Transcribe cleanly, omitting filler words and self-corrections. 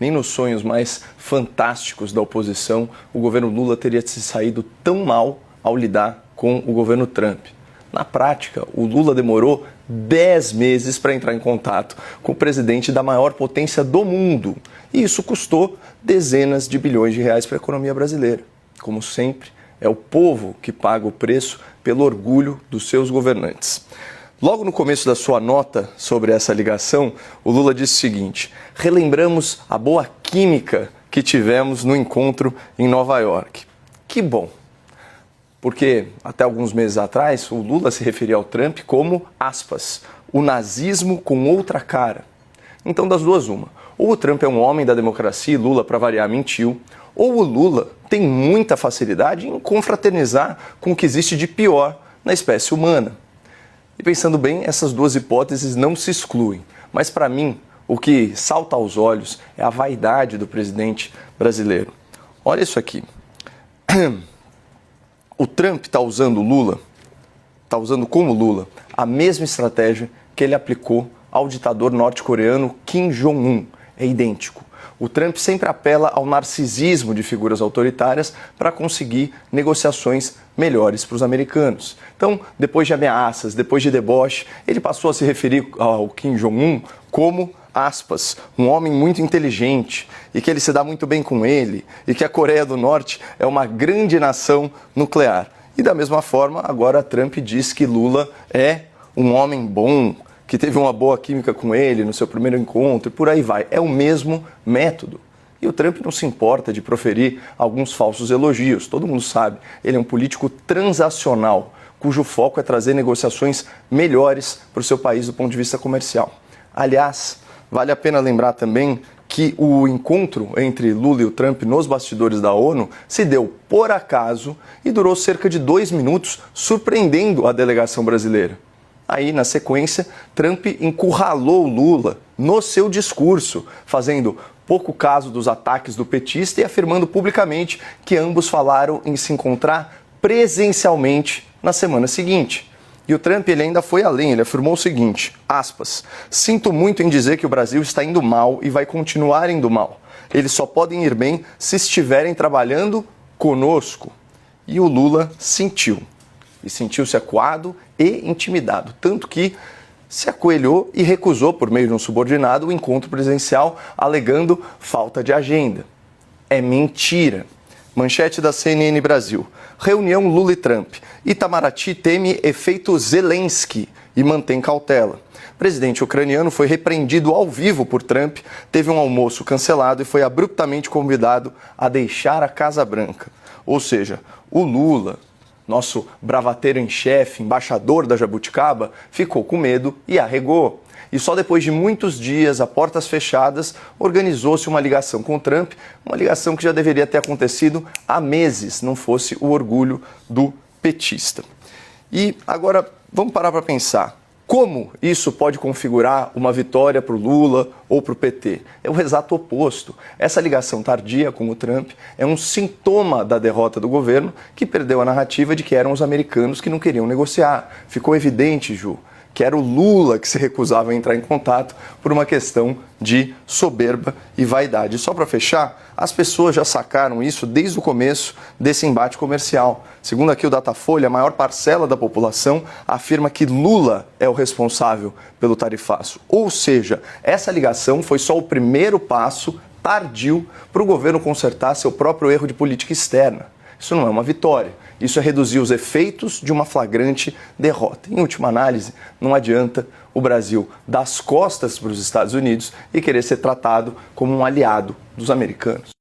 Nem nos sonhos mais fantásticos da oposição o governo Lula teria se saído tão mal ao lidar com o governo Trump. Na prática, o Lula demorou 10 meses para entrar em contato com o presidente da maior potência do mundo. E isso custou dezenas de bilhões de reais para a economia brasileira. Como sempre, é o povo que paga o preço pelo orgulho dos seus governantes. Logo no começo da sua nota sobre essa ligação, o Lula disse o seguinte: relembramos a boa química que tivemos no encontro em Nova York. Que bom! Porque até alguns meses atrás, o Lula se referia ao Trump como, aspas, o nazismo com outra cara. Então, das duas, uma. Ou o Trump é um homem da democracia e Lula, para variar, mentiu, ou o Lula tem muita facilidade em confraternizar com o que existe de pior na espécie humana. E pensando bem, essas duas hipóteses não se excluem. Mas, para mim, o que salta aos olhos é a vaidade do presidente brasileiro. Olha isso aqui. O Trump está usando como Lula, a mesma estratégia que ele aplicou ao ditador norte-coreano Kim Jong-un. É idêntico. O Trump sempre apela ao narcisismo de figuras autoritárias para conseguir negociações melhores para os americanos. Então, depois de ameaças, depois de deboche, ele passou a se referir ao Kim Jong-un como, aspas, um homem muito inteligente e que ele se dá muito bem com ele e que a Coreia do Norte é uma grande nação nuclear. E da mesma forma, agora Trump diz que Lula é um homem bom, que teve uma boa química com ele no seu primeiro encontro e por aí vai. É o mesmo método. E o Trump não se importa de proferir alguns falsos elogios. Todo mundo sabe, ele é um político transacional, cujo foco é trazer negociações melhores para o seu país do ponto de vista comercial. Aliás, vale a pena lembrar também que o encontro entre Lula e o Trump nos bastidores da ONU se deu por acaso e durou cerca de 2 minutos, surpreendendo a delegação brasileira. Aí, na sequência, Trump encurralou Lula no seu discurso, fazendo pouco caso dos ataques do petista e afirmando publicamente que ambos falaram em se encontrar presencialmente na semana seguinte. E o Trump ele ainda foi além, ele afirmou o seguinte, aspas, sinto muito em dizer que o Brasil está indo mal e vai continuar indo mal. Eles só podem ir bem se estiverem trabalhando conosco. E o Lula sentiu. E sentiu-se acuado e intimidado, tanto que se acoelhou e recusou, por meio de um subordinado, o encontro presencial, alegando falta de agenda. É mentira. Manchete da CNN Brasil. Reunião Lula e Trump. Itamaraty teme efeito Zelensky e mantém cautela. O presidente ucraniano foi repreendido ao vivo por Trump, teve um almoço cancelado e foi abruptamente convidado a deixar a Casa Branca. Ou seja, o Lula, nosso bravateiro em chefe, embaixador da jabuticaba, ficou com medo e arregou. E só depois de muitos dias, a portas fechadas, organizou-se uma ligação com o Trump, uma ligação que já deveria ter acontecido há meses, não fosse o orgulho do petista. E agora, vamos parar para pensar. Como isso pode configurar uma vitória para o Lula ou para o PT? É o exato oposto. Essa ligação tardia com o Trump é um sintoma da derrota do governo que perdeu a narrativa de que eram os americanos que não queriam negociar. Ficou evidente, Ju, que era o Lula que se recusava a entrar em contato por uma questão de soberba e vaidade. E só para fechar, as pessoas já sacaram isso desde o começo desse embate comercial. Segundo aqui o Datafolha, a maior parcela da população afirma que Lula é o responsável pelo tarifaço. Ou seja, essa ligação foi só o primeiro passo tardio para o governo consertar seu próprio erro de política externa. Isso não é uma vitória. Isso é reduzir os efeitos de uma flagrante derrota. Em última análise, não adianta o Brasil dar as costas para os Estados Unidos e querer ser tratado como um aliado dos americanos.